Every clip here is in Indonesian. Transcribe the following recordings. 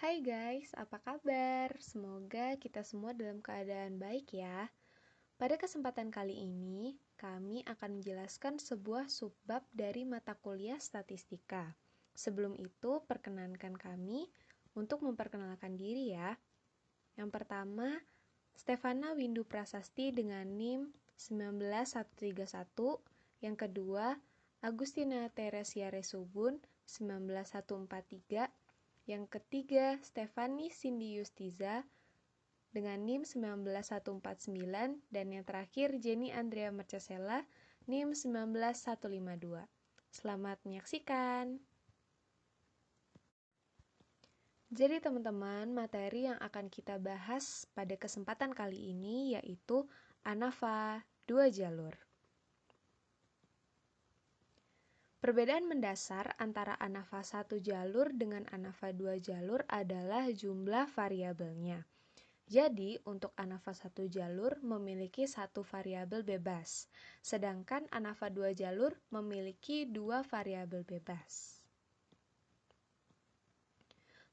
Hai guys, apa kabar? Semoga kita semua dalam keadaan baik ya. Pada kesempatan kali ini, kami akan menjelaskan sebuah subbab dari mata kuliah statistika. Sebelum itu, perkenankan kami untuk memperkenalkan diri ya. Yang pertama, Stefana Windu Prasasti dengan NIM 19131. Yang kedua, Agustina Teresia Resubun 19143. Yang ketiga, Stefani Cindy Yustiza dengan NIM 19149. Dan yang terakhir, Jenny Andrea Mercesella NIM 19152. Selamat menyaksikan. Jadi teman-teman, materi yang akan kita bahas pada kesempatan kali ini yaitu ANAFA 2 jalur. Perbedaan mendasar antara ANAFA 1 jalur dengan ANAFA 2 jalur adalah jumlah variabelnya. Jadi, untuk ANAFA 1 jalur memiliki satu variabel bebas, sedangkan ANAFA 2 jalur memiliki dua variabel bebas.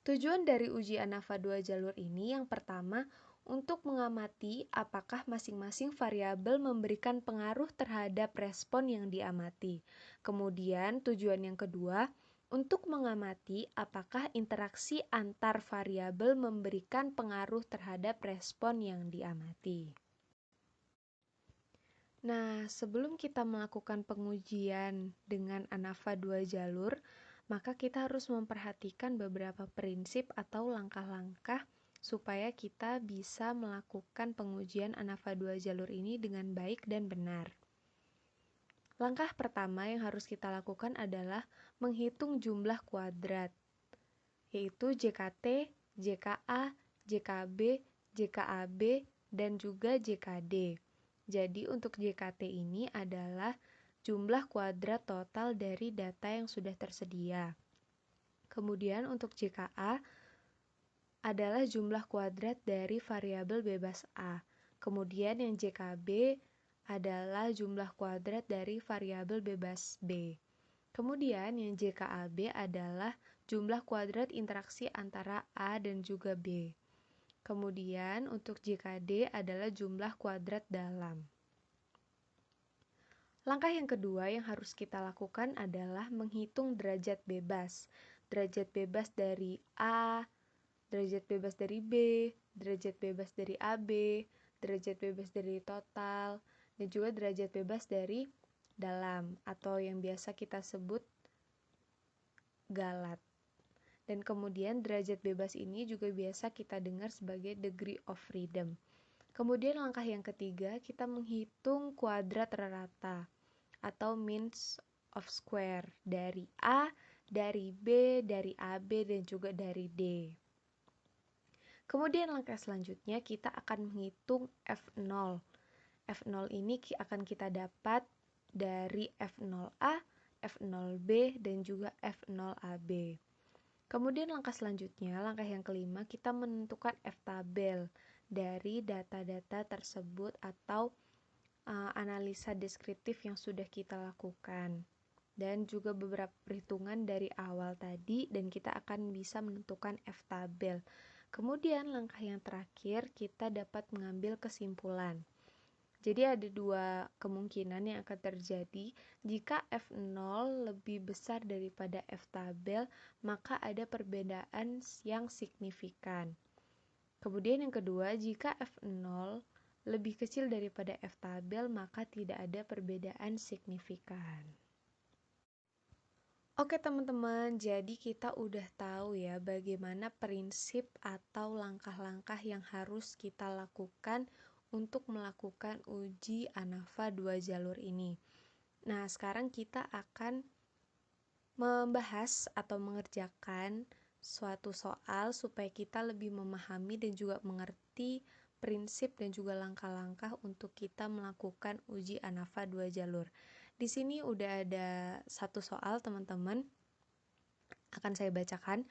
Tujuan dari uji ANAFA 2 jalur ini yang pertama, untuk mengamati apakah masing-masing variabel memberikan pengaruh terhadap respon yang diamati. Kemudian tujuan yang kedua, untuk mengamati apakah interaksi antar variabel memberikan pengaruh terhadap respon yang diamati. Nah, sebelum kita melakukan pengujian dengan ANAFA 2 jalur, maka kita harus memperhatikan beberapa prinsip atau langkah-langkah supaya kita bisa melakukan pengujian ANAFA 2 jalur ini dengan baik dan benar. Langkah pertama yang harus kita lakukan adalah menghitung jumlah kuadrat, yaitu JKT, JKA, JKB, JKAB, dan juga JKD. Jadi untuk JKT ini adalah jumlah kuadrat total dari data yang sudah tersedia. Kemudian untuk JKA adalah jumlah kuadrat dari variabel bebas A. Kemudian yang JKB adalah jumlah kuadrat dari variabel bebas B. Kemudian yang JKAB adalah jumlah kuadrat interaksi antara A dan juga B. Kemudian untuk JKD adalah jumlah kuadrat dalam. Langkah yang kedua yang harus kita lakukan adalah menghitung derajat bebas. Derajat bebas dari A, derajat bebas dari B, derajat bebas dari AB, derajat bebas dari total, dan juga derajat bebas dari dalam atau yang biasa kita sebut galat. Dan kemudian derajat bebas ini juga biasa kita dengar sebagai degree of freedom. Kemudian langkah yang ketiga, kita menghitung kuadrat rata atau means of square dari A, dari B, dari AB, dan juga dari D. Kemudian langkah selanjutnya kita akan menghitung F0. F0 ini akan kita dapat dari F0A, F0B, dan juga F0AB. Kemudian langkah selanjutnya, langkah yang kelima, kita menentukan F-tabel dari data-data tersebut atau analisa deskriptif yang sudah kita lakukan. Dan juga beberapa perhitungan dari awal tadi, dan kita akan bisa menentukan F-tabel. Kemudian langkah yang terakhir, kita dapat mengambil kesimpulan. Jadi ada dua kemungkinan yang akan terjadi. Jika F0 lebih besar daripada F-tabel, maka ada perbedaan yang signifikan. Kemudian yang kedua, jika F0 lebih kecil daripada F-tabel, maka tidak ada perbedaan signifikan. Oke teman-teman, jadi kita udah tahu ya bagaimana prinsip atau langkah-langkah yang harus kita lakukan untuk melakukan uji ANAFA 2 jalur ini. Nah, sekarang kita akan membahas atau mengerjakan suatu soal supaya kita lebih memahami dan juga mengerti prinsip dan juga langkah-langkah untuk kita melakukan uji ANAFA 2 jalur. Di sini udah ada satu soal teman-teman, akan saya bacakan.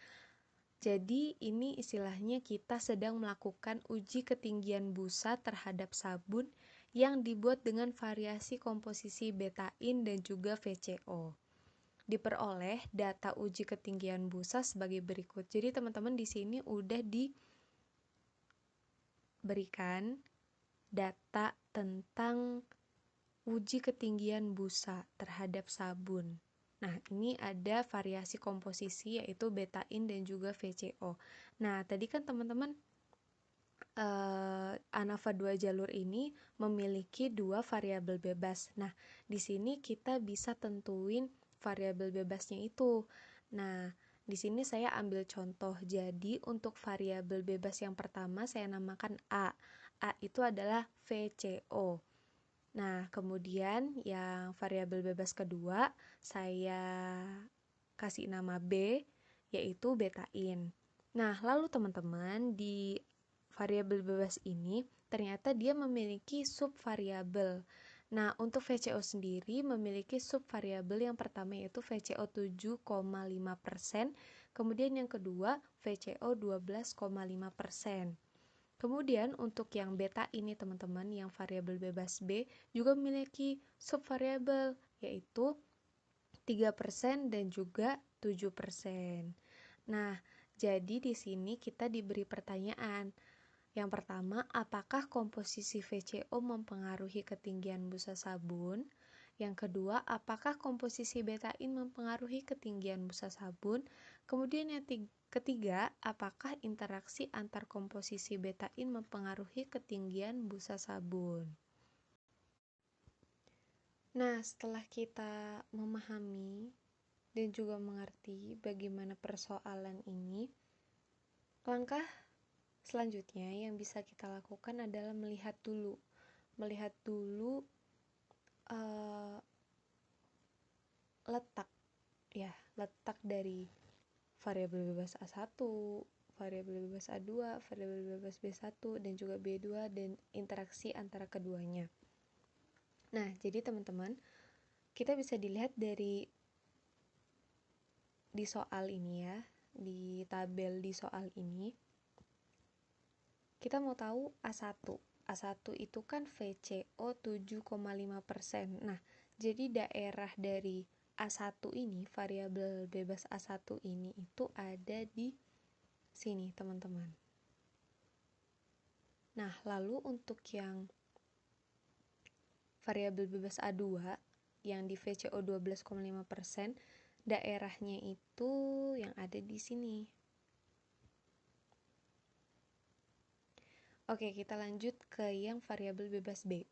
Jadi ini istilahnya kita sedang melakukan uji ketinggian busa terhadap sabun yang dibuat dengan variasi komposisi betain dan juga VCO. diperoleh data uji ketinggian busa sebagai berikut. Jadi teman-teman di sini udah diberikan data tentang uji ketinggian busa terhadap sabun. Nah, ini ada variasi komposisi yaitu betain dan juga VCO. Nah, tadi kan teman-teman ANAVA 2 jalur ini memiliki dua variabel bebas. Nah, di sini kita bisa tentuin variabel bebasnya itu. Nah, di sini saya ambil contoh. Jadi, untuk variabel bebas yang pertama saya namakan A. A itu adalah VCO. Nah, kemudian yang variabel bebas kedua saya kasih nama B, yaitu betain. Nah, lalu teman-teman di variabel bebas ini ternyata dia memiliki subvariabel. Nah, untuk VCO sendiri memiliki subvariabel yang pertama yaitu VCO 7,5%, kemudian yang kedua VCO 12,5%. Kemudian untuk yang beta ini teman-teman, yang variabel bebas B juga memiliki subvariabel yaitu 3% dan juga 7%. Nah, jadi di sini kita diberi pertanyaan. Yang pertama, apakah komposisi VCO mempengaruhi ketinggian busa sabun? Yang kedua, apakah komposisi betain mempengaruhi ketinggian busa sabun? Kemudian yang ketiga, apakah interaksi antar komposisi betain mempengaruhi ketinggian busa sabun? Nah, setelah kita memahami dan juga mengerti bagaimana persoalan ini, langkah selanjutnya yang bisa kita lakukan adalah melihat dulu letak dari variabel bebas A1, variabel bebas A2, variabel bebas B1 dan juga B2 dan interaksi antara keduanya. Nah, jadi teman-teman, kita bisa dilihat di soal ini ya, di tabel di soal ini. Kita mau tahu A1. A1 itu kan VCO 7,5%. Nah, jadi daerah dari A1 ini, variabel bebas A1 ini itu ada di sini, teman-teman. Nah, lalu untuk yang variabel bebas A2 yang di VCO 12,5%, daerahnya itu yang ada di sini. Oke, kita lanjut ke yang variabel bebas B,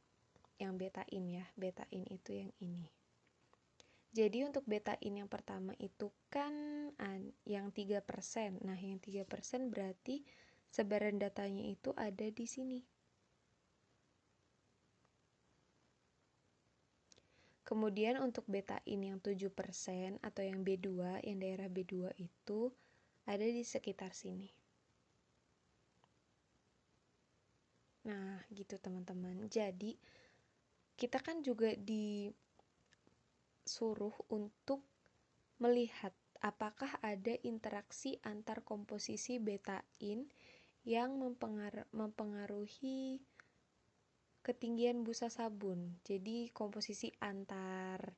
yang betain ya. Betain itu yang ini. Jadi untuk betain yang pertama itu kan yang 3%. Nah, yang 3% berarti sebaran datanya itu ada di sini. Kemudian untuk betain yang 7% atau yang B2, yang daerah B2 itu ada di sekitar sini. Nah, gitu teman-teman. Jadi, kita kan juga disuruh untuk melihat apakah ada interaksi antar komposisi betain yang mempengaruhi ketinggian busa sabun. Jadi, komposisi antar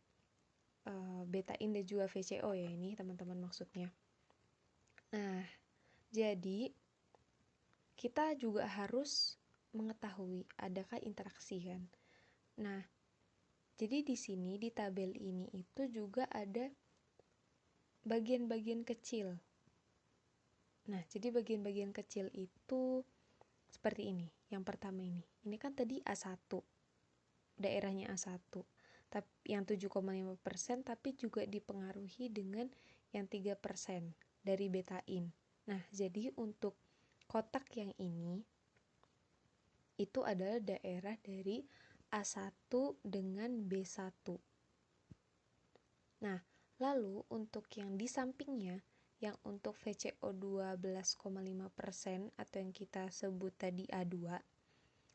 betain dan juga VCO ya ini teman-teman maksudnya. Nah, jadi kita juga harus mengetahui adakah interaksi kan. Nah, jadi di sini di tabel ini itu juga ada bagian-bagian kecil. Nah, jadi bagian-bagian kecil itu seperti ini. Yang pertama ini. Ini kan tadi A1. Daerahnya A1. Tapi yang 7,5% tapi juga dipengaruhi dengan yang 3% dari betain. Nah, jadi untuk kotak yang ini itu adalah daerah dari A1 dengan B1. Nah, lalu untuk yang di sampingnya, yang untuk VCO 12,5% atau yang kita sebut tadi A2,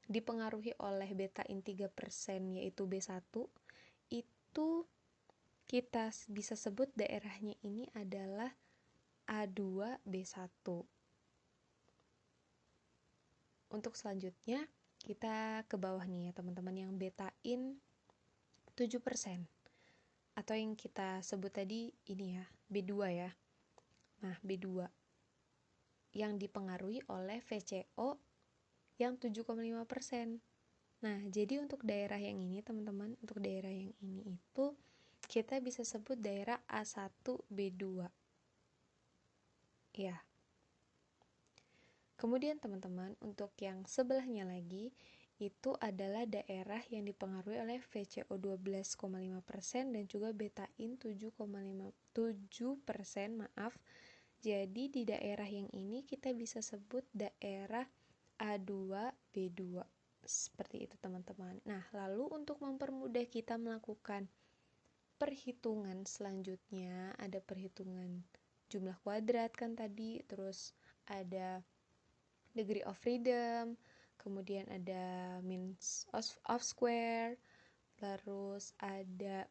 dipengaruhi oleh betain 3% yaitu B1, itu kita bisa sebut daerahnya ini adalah A2B1. Untuk selanjutnya, kita ke bawah nih ya teman-teman, yang betain 7%. atau yang kita sebut tadi ini ya, B2 ya. Nah, B2 yang dipengaruhi oleh VCO yang 7,5%. Nah, jadi untuk daerah yang ini teman-teman, untuk daerah yang ini itu kita bisa sebut daerah A1B2. Ya. Kemudian teman-teman, untuk yang sebelahnya lagi itu adalah daerah yang dipengaruhi oleh VCO 12,5% dan juga betain 7,7%, maaf. Jadi di daerah yang ini kita bisa sebut daerah A2B2. Seperti itu teman-teman. Nah, lalu untuk mempermudah kita melakukan perhitungan selanjutnya, ada perhitungan jumlah kuadrat kan tadi, terus ada degree of freedom, kemudian ada means of square, terus ada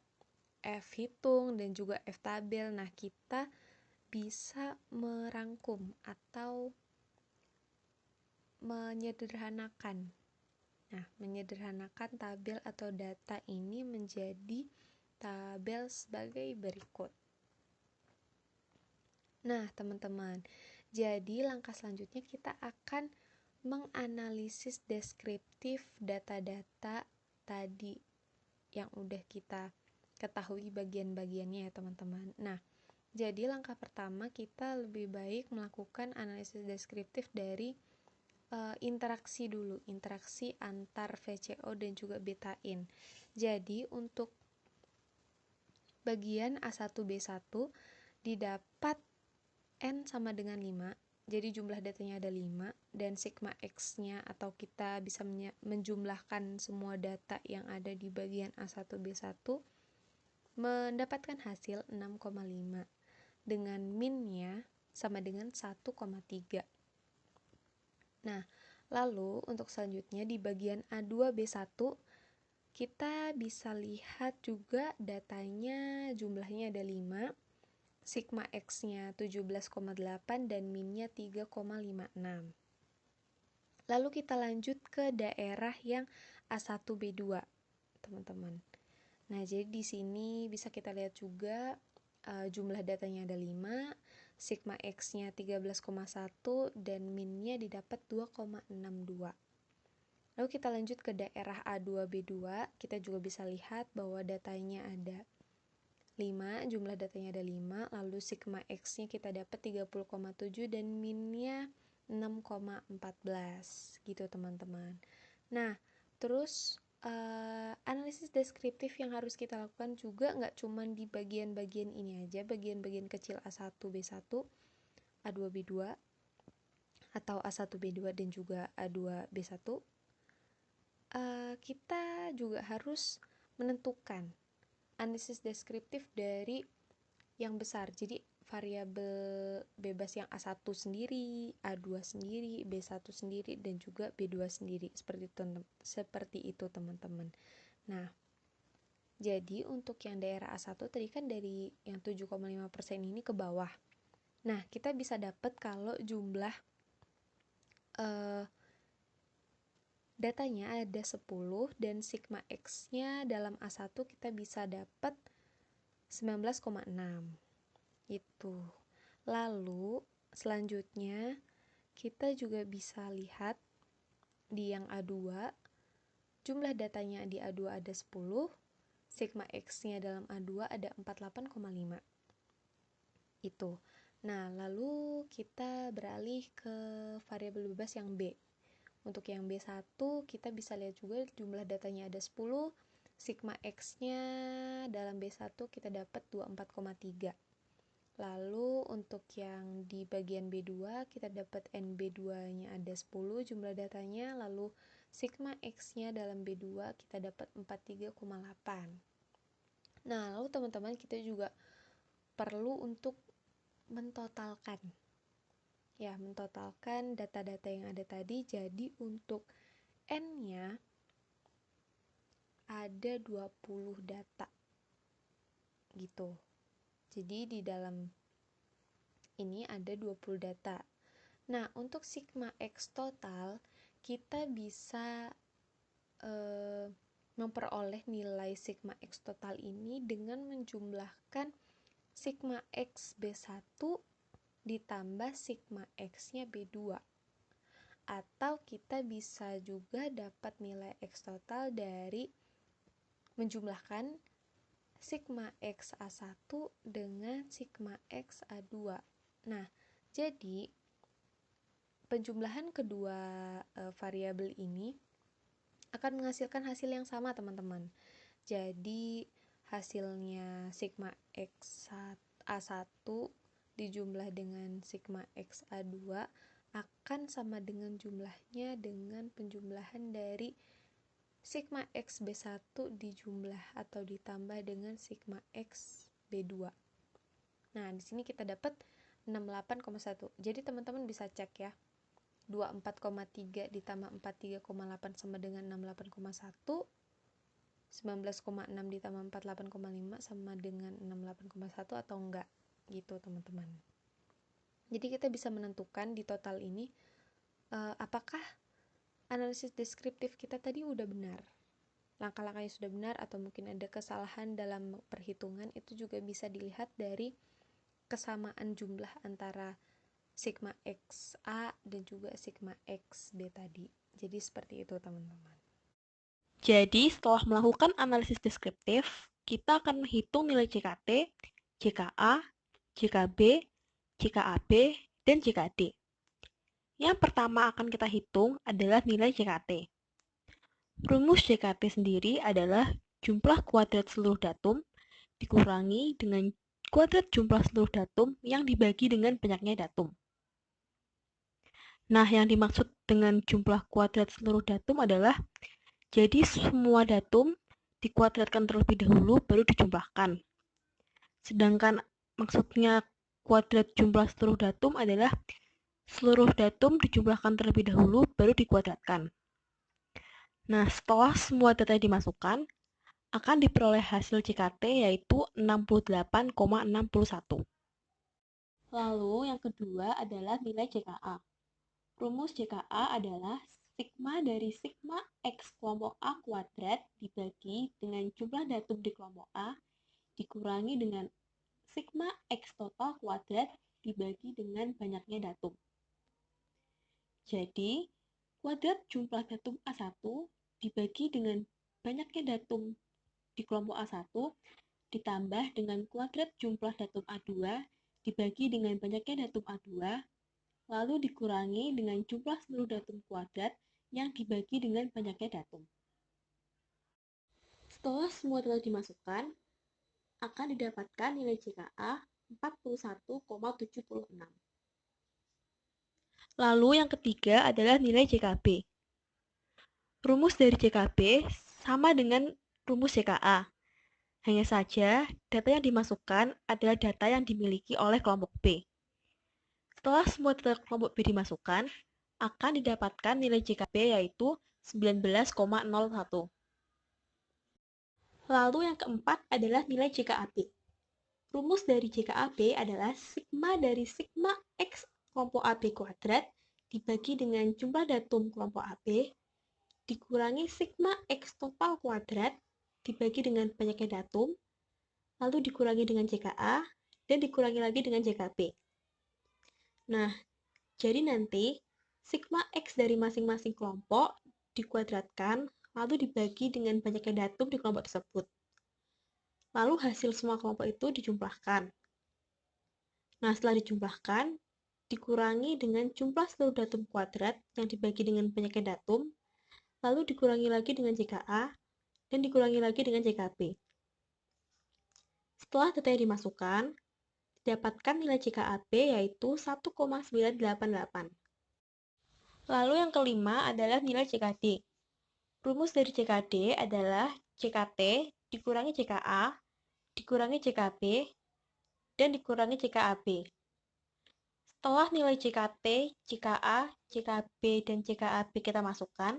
F hitung dan juga F tabel. Nah, kita bisa merangkum atau menyederhanakan. Nah, menyederhanakan tabel atau data ini menjadi tabel sebagai berikut. Nah, teman-teman, jadi langkah selanjutnya kita akan menganalisis deskriptif data-data tadi yang udah kita ketahui bagian-bagiannya ya teman-teman. Nah, jadi langkah pertama kita lebih baik melakukan analisis deskriptif dari interaksi dulu, interaksi antar VCO dan juga betain. Jadi untuk bagian A1B1 didapat N sama dengan 5. Jadi jumlah datanya ada 5 dan sigma X-nya atau kita bisa menjumlahkan semua data yang ada di bagian A1B1 mendapatkan hasil 6,5 dengan min-nya sama dengan 1,3. Nah, lalu untuk selanjutnya di bagian A2B1 kita bisa lihat juga datanya jumlahnya ada 5, sigma X-nya 17,8 dan min-nya 3,56. Lalu kita lanjut ke daerah yang A1B2, teman-teman. Nah, jadi di sini bisa kita lihat juga jumlah datanya ada 5, sigma X-nya 13,1 dan min-nya didapat 2,62. Lalu kita lanjut ke daerah A2B2, kita juga bisa lihat bahwa datanya ada 5, jumlah datanya ada 5, lalu sigma X-nya kita dapat 30,7 dan min-nya 6,14 gitu teman-teman. Nah, terus analisis deskriptif yang harus kita lakukan juga nggak cuma di bagian-bagian ini aja, bagian-bagian kecil A1B1, A2B2 atau A1B2 dan juga A2B1. Kita juga harus menentukan analisis deskriptif dari yang besar. Jadi variabel bebas yang A1 sendiri, A2 sendiri, B1 sendiri, dan juga B2 sendiri. Seperti itu teman-teman. Nah, jadi untuk yang daerah A1 tadi kan dari yang 7,5% ini ke bawah. Nah, kita bisa dapat kalau jumlah datanya ada 10 dan sigma X-nya dalam A1 kita bisa dapat 19,6. Itu. Lalu selanjutnya kita juga bisa lihat di yang A2, jumlah datanya di A2 ada 10, sigma X-nya dalam A2 ada 48,5. Itu. Nah, lalu kita beralih ke variabel bebas yang B. Untuk yang B1 kita bisa lihat juga jumlah datanya ada 10, sigma X-nya dalam B1 kita dapat 24,3. Lalu untuk yang di bagian B2 kita dapat NB2-nya ada 10 jumlah datanya, lalu sigma X-nya dalam B2 kita dapat 43,8. Nah, lalu teman-teman kita juga perlu untuk mentotalkan. Ya, mentotalkan data-data yang ada tadi. Jadi untuk N-nya ada 20 data. Gitu. Jadi di dalam ini ada 20 data. Nah, untuk sigma X total kita bisa memperoleh nilai sigma X total ini dengan menjumlahkan sigma X B1 ditambah sigma X-nya B2. Atau kita bisa juga dapat nilai X total dari menjumlahkan sigma X A1 dengan sigma X A2. Nah, jadi penjumlahan kedua variabel ini akan menghasilkan hasil yang sama, teman-teman. Jadi hasilnya sigma X A1 dijumlah dengan sigma X A2 akan sama dengan jumlahnya dengan penjumlahan dari sigma X B1 dijumlah atau ditambah dengan sigma X B2. Nah, di sini kita dapat 68,1. Jadi teman-teman bisa cek ya. 24,3 ditambah 43,8 sama dengan 68,1. 19,6 ditambah 48,5 sama dengan 68,1 atau enggak gitu, teman-teman. Jadi kita bisa menentukan di total ini apakah analisis deskriptif kita tadi udah benar, langkah-langkahnya sudah benar, atau mungkin ada kesalahan dalam perhitungan. Itu juga bisa dilihat dari kesamaan jumlah antara sigma X A dan juga sigma X B tadi. Jadi seperti itu, teman-teman. Jadi setelah melakukan analisis deskriptif, kita akan menghitung nilai JKT, JKA, JKB, JKAB, dan JKD. Yang pertama akan kita hitung adalah nilai JKT. Rumus JKT sendiri adalah jumlah kuadrat seluruh datum dikurangi dengan kuadrat jumlah seluruh datum yang dibagi dengan banyaknya datum. Nah, yang dimaksud dengan jumlah kuadrat seluruh datum adalah jadi semua datum dikuadratkan terlebih dahulu baru dijumlahkan. Sedangkan maksudnya kuadrat jumlah seluruh datum adalah seluruh datum dijumlahkan terlebih dahulu baru dikuadratkan. Nah, setelah semua data dimasukkan, akan diperoleh hasil JKT yaitu 68,61. Lalu yang kedua adalah nilai JKA. Rumus JKA adalah sigma dari sigma X kelompok A kuadrat dibagi dengan jumlah datum di kelompok A dikurangi dengan sigma X total kuadrat dibagi dengan banyaknya datum. Jadi, kuadrat jumlah datum A1 dibagi dengan banyaknya datum di kelompok A1 ditambah dengan kuadrat jumlah datum A2 dibagi dengan banyaknya datum A2 lalu dikurangi dengan jumlah seluruh datum kuadrat yang dibagi dengan banyaknya datum. Setelah semua data dimasukkan, akan didapatkan nilai JKA 41,76. Lalu yang ketiga adalah nilai JKB. Rumus dari JKB sama dengan rumus JKA. Hanya saja, data yang dimasukkan adalah data yang dimiliki oleh kelompok B. Setelah semua data kelompok B dimasukkan, akan didapatkan nilai JKB yaitu 19,01. Lalu yang keempat adalah nilai JKAB. Rumus dari JKAB adalah sigma dari sigma X kelompok AB kuadrat dibagi dengan jumlah datum kelompok AB dikurangi sigma X total kuadrat dibagi dengan banyaknya datum, lalu dikurangi dengan JKA, dan dikurangi lagi dengan JKB. Nah, jadi nanti sigma X dari masing-masing kelompok dikuadratkan, lalu dibagi dengan banyaknya datum di kelompok tersebut. Lalu hasil semua kelompok itu dijumlahkan. Nah, setelah dijumlahkan, dikurangi dengan jumlah seluruh datum kuadrat yang dibagi dengan banyaknya datum, lalu dikurangi lagi dengan JKA, dan dikurangi lagi dengan JKB. Setelah data yang dimasukkan, didapatkan nilai JKAB yaitu 1,988. Lalu yang kelima adalah nilai JKD. Rumus dari JKD adalah JKT dikurangi JKA, dikurangi JKB, dan dikurangi JKAB. Setelah nilai JKT, JKA, JKB, dan JKAB kita masukkan,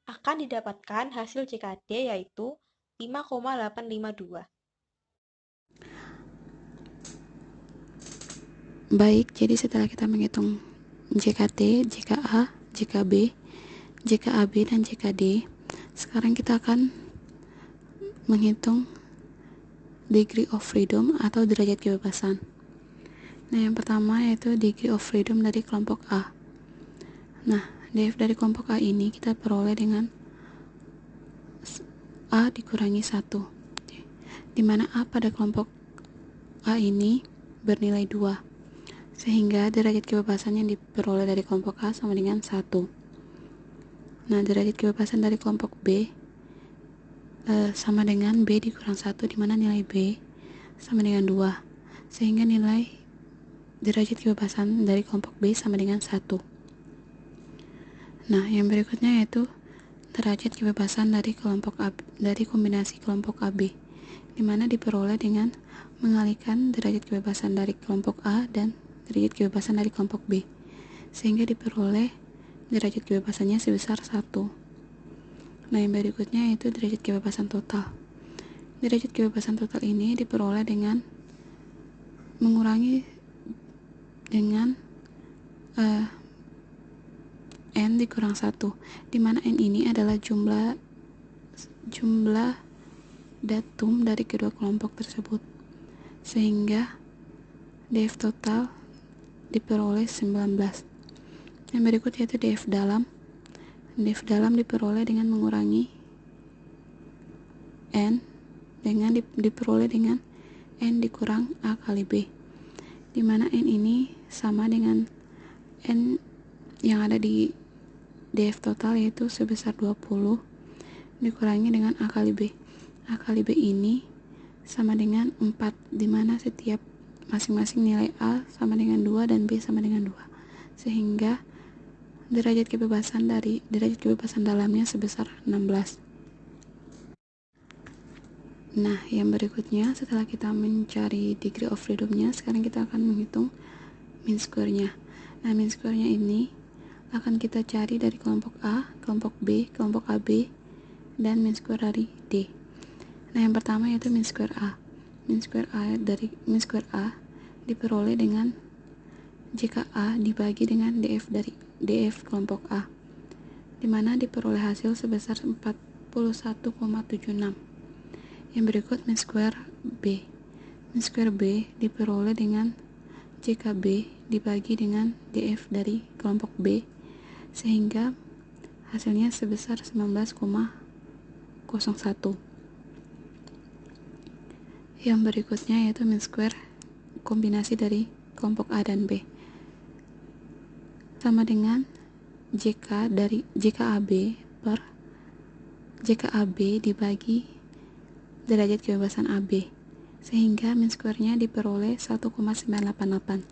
akan didapatkan hasil JKD yaitu 5,852. Baik, jadi setelah kita menghitung JKT, JKA, JKB, JKAB, dan JKD, sekarang kita akan menghitung degree of freedom atau derajat kebebasan. Nah, yang pertama yaitu degree of freedom dari kelompok A. Nah, DF dari kelompok A ini kita peroleh dengan A dikurangi 1, di mana A pada kelompok A ini bernilai 2, sehingga derajat kebebasan yang diperoleh dari kelompok A sama dengan 1. Nah, derajat kebebasan dari kelompok B sama dengan B dikurang 1, di mana nilai B sama dengan 2, sehingga nilai derajat kebebasan dari kelompok B sama dengan 1. Nah, yang berikutnya yaitu derajat kebebasan dari kelompok A, dari kombinasi kelompok AB, di mana diperoleh dengan mengalihkan derajat kebebasan dari kelompok A dan derajat kebebasan dari kelompok B, sehingga diperoleh derajat kebebasannya sebesar 1. Nah, yang berikutnya yaitu derajat kebebasan total. Derajat kebebasan total ini diperoleh dengan mengurangi dengan N dikurang 1, di mana N ini adalah jumlah datum dari kedua kelompok tersebut, sehingga DF total diperoleh 19. Yang berikut yaitu DF dalam. DF dalam diperoleh dengan mengurangi N dengan diperoleh dengan N dikurang A kali B, di mana N ini sama dengan N yang ada di DF total yaitu sebesar 20 dikurangi dengan A kali B. A kali B ini sama dengan 4, di mana setiap masing-masing nilai A sama dengan 2 dan B sama dengan 2, sehingga derajat kebebasan dalamnya sebesar 16. Nah, yang berikutnya setelah kita mencari degree of freedom-nya, sekarang kita akan menghitung mean square-nya. Nah, mean square-nya ini akan kita cari dari kelompok A, kelompok B, kelompok AB, dan mean square dari D. Nah, yang pertama yaitu mean square A. Mean square A diperoleh dengan jika A dibagi dengan DF dari DF kelompok A, di mana diperoleh hasil sebesar 41,76. Yang berikut mean square B. Mean square B diperoleh dengan jika B dibagi dengan DF dari kelompok B, sehingga hasilnya sebesar 19,01. Yang berikutnya yaitu mean square kombinasi dari kelompok A dan B, sama dengan JKAB per JKAB dibagi derajat kebebasan AB, sehingga mean square-nya diperoleh 1,988.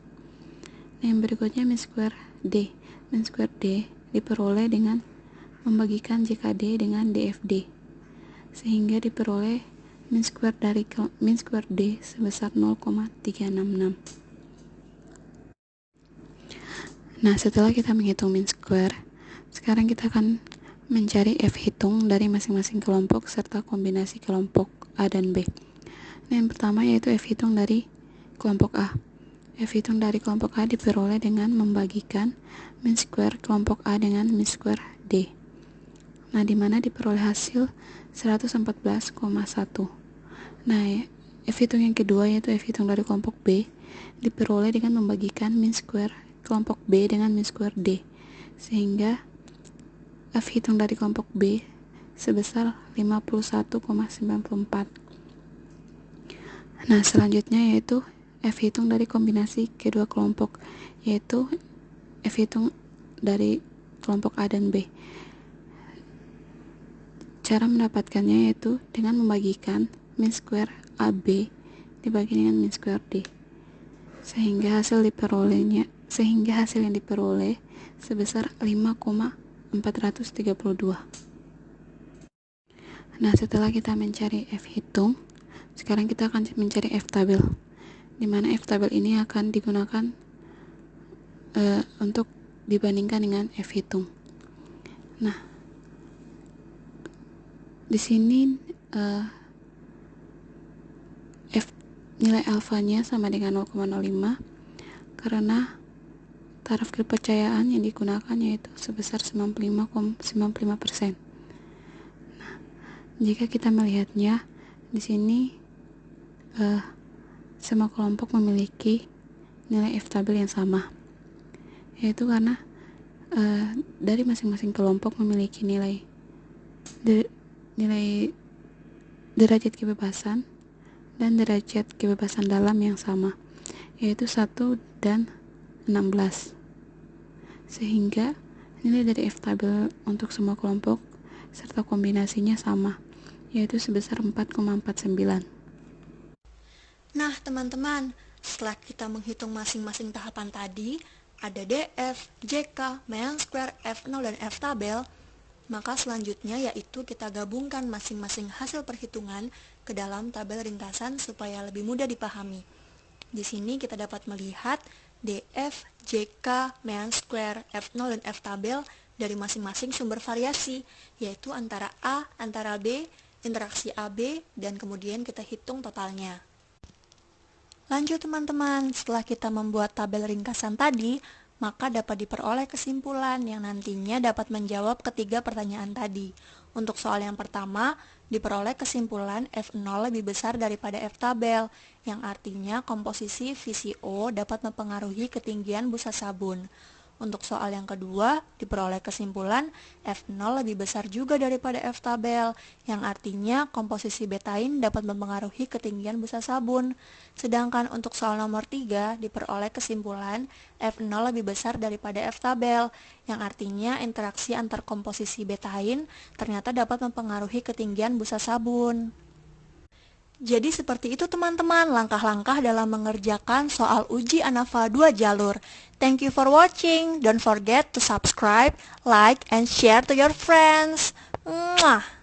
Nah, yang berikutnya mean square D. Mean square D diperoleh dengan membagikan JKD dengan DFD, sehingga diperoleh mean square D sebesar 0,366. Nah, setelah kita menghitung mean square, sekarang kita akan mencari F hitung dari masing-masing kelompok serta kombinasi kelompok A dan B. Nah, yang pertama yaitu F hitung dari kelompok A. F hitung dari kelompok A diperoleh dengan membagikan mean square kelompok A dengan mean square D. Nah, di mana diperoleh hasil 114,1. Nah, F hitung yang kedua yaitu F hitung dari kelompok B diperoleh dengan membagikan mean square kelompok B dengan mean square D, sehingga F hitung dari kelompok B sebesar 51,94. Nah, selanjutnya yaitu F hitung dari kombinasi kedua kelompok, yaitu F hitung dari kelompok A dan B. Cara mendapatkannya yaitu dengan membagikan mean square AB dibagi dengan mean square D, sehingga hasil yang diperoleh sebesar 5,432. Nah, setelah kita mencari F hitung, sekarang kita akan mencari F tabel, di mana F tabel ini akan digunakan untuk dibandingkan dengan F hitung. Nah, di sini F nilai alfanya sama dengan 0,05 karena taraf kepercayaan yang digunakan yaitu sebesar 95,95%. Nah, jika kita melihatnya, Di sini semua kelompok memiliki nilai F-tabel yang sama, yaitu karena dari masing-masing kelompok memiliki nilai derajat kebebasan dan derajat kebebasan dalam yang sama, yaitu 1 dan 16. Sehingga nilai dari F-tabel untuk semua kelompok serta kombinasinya sama, yaitu sebesar 4,49. Nah, teman-teman, setelah kita menghitung masing-masing tahapan tadi, ada DF, JK, main square, F0, dan F-tabel, maka selanjutnya yaitu kita gabungkan masing-masing hasil perhitungan ke dalam tabel ringkasan supaya lebih mudah dipahami. Di sini kita dapat melihat DF, JK, main square, F0, dan F-tabel dari masing-masing sumber variasi, yaitu antara A, antara B, interaksi AB, dan kemudian kita hitung totalnya. Lanjut teman-teman, setelah kita membuat tabel ringkasan tadi, maka dapat diperoleh kesimpulan yang nantinya dapat menjawab ketiga pertanyaan tadi. Untuk soal yang pertama, diperoleh kesimpulan F0 lebih besar daripada F-tabel, yang artinya komposisi VCO dapat mempengaruhi ketinggian busa sabun. Untuk soal yang kedua, diperoleh kesimpulan F0 lebih besar juga daripada F-tabel, yang artinya komposisi betain dapat mempengaruhi ketinggian busa sabun. Sedangkan untuk soal nomor 3, diperoleh kesimpulan F0 lebih besar daripada F-tabel, yang artinya interaksi antar komposisi betain ternyata dapat mempengaruhi ketinggian busa sabun. Jadi seperti itu teman-teman langkah-langkah dalam mengerjakan soal uji ANAFA 2 jalur. Thank you for watching. Don't forget to subscribe, like, and share to your friends. Mwah!